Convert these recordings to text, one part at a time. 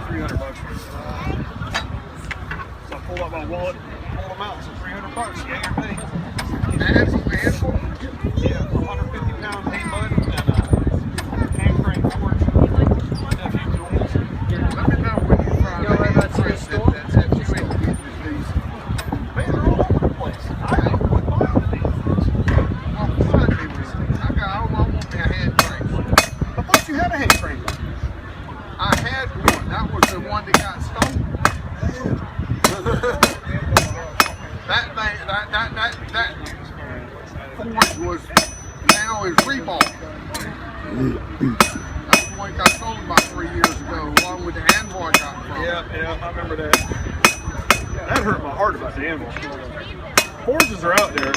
$300 for this. So I pulled out my wallet, pulled them out, and said $300. Yeah, your pay. Yeah, 150-pound hay mud and a hand crank forge. And a few tools. Let me know when you find out about the store. Man, they're all over the place. I would buy the damn things. I want me a hand crank. I thought you had a hand crank. I had one. That was the one that got stolen. that forge was now is rebar. That's the one that got stolen about 3 years ago, along with the anvil I got from. Yeah, I remember that. That hurt my heart about the anvil. Forges are out there.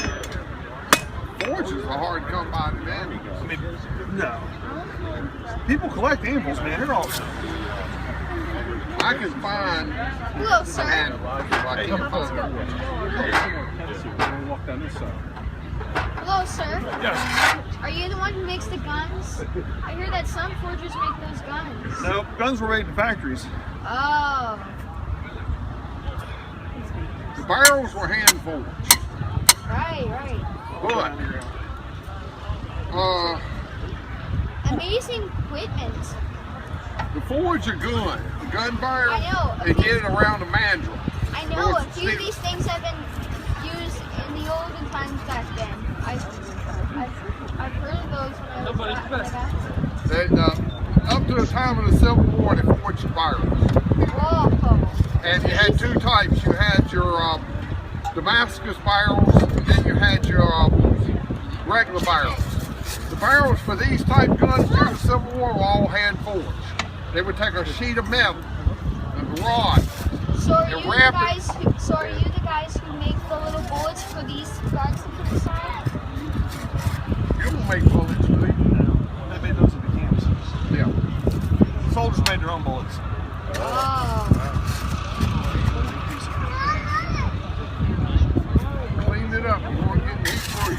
Forges are hard to come by today. I mean, no. People collect anvils, man. They're awesome. I can find Hello, sir. like Hello, sir. Yes. Are you the one who makes the guns? I hear that some forgers make those guns. No, guns were made in factories. Oh. the barrels were hand forged. Right. But Amazing equipment. the forge a gun. The gun barrel, I know. they get it around the mandrel. I know a few of these things have been used in the olden times back then. I've heard of those when I was back. Up to the time of the Civil War, they forged barrels. Whoa. And you had two types. You had your Damascus barrels, and then you had your regular barrels. The barrels for these type guns during the Civil War were all hand forged. They would take a sheet of metal and a rod. So are you the guys who make the little bullets for these guns to put aside? You don't make bullets, do you? No, they made those at the camps. Yeah. Soldiers made their own bullets. Oh. Clean it up. You won't get heat for you.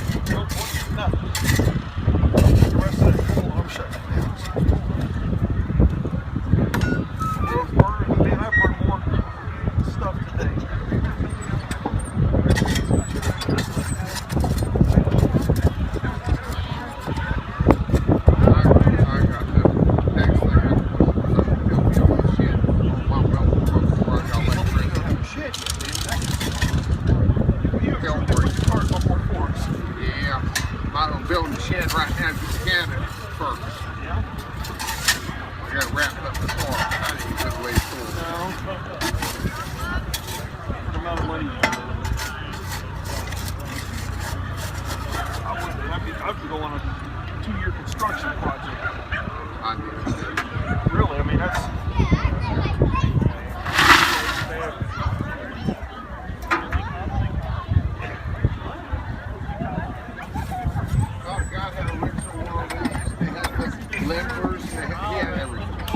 Nothing. The rest of that cool, I'm shutting it down. Man, I've heard more stuff today. Building the shed right now, you can it first. Yeah? I got to wrap up the car. That ain't a good way to do it. No. The amount of money. I could go on a 2-year construction project. I need it. Really, I mean, that's...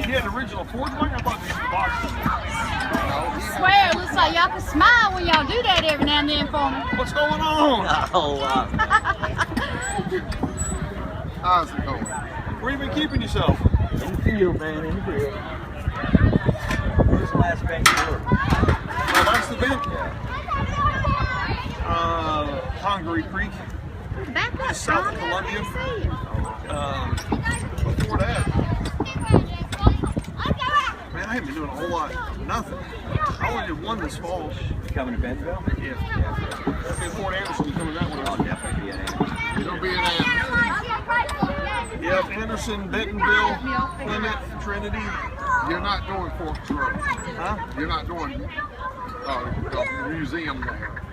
He had original Ford one? I thought these were boxes. I swear, it looks like y'all can smile when y'all do that every now and then for me. What's going on? How's it going? Where you been keeping yourself? In the field, man, in the field. Where's the last bank you worked? My last event? Hungary Creek, Back up, just south of Tom. Columbia. Before that, man, I haven't been doing a whole lot. Nothing. I only did one this fall. You coming to Bentonville? Yeah. Fort Anderson coming that one. I'll definitely be at Anderson. It'll be an answer. Yep, Anderson, Bentonville, Plymouth, Trinity. You're not doing Forks Road. Huh? You're not doing the museum there.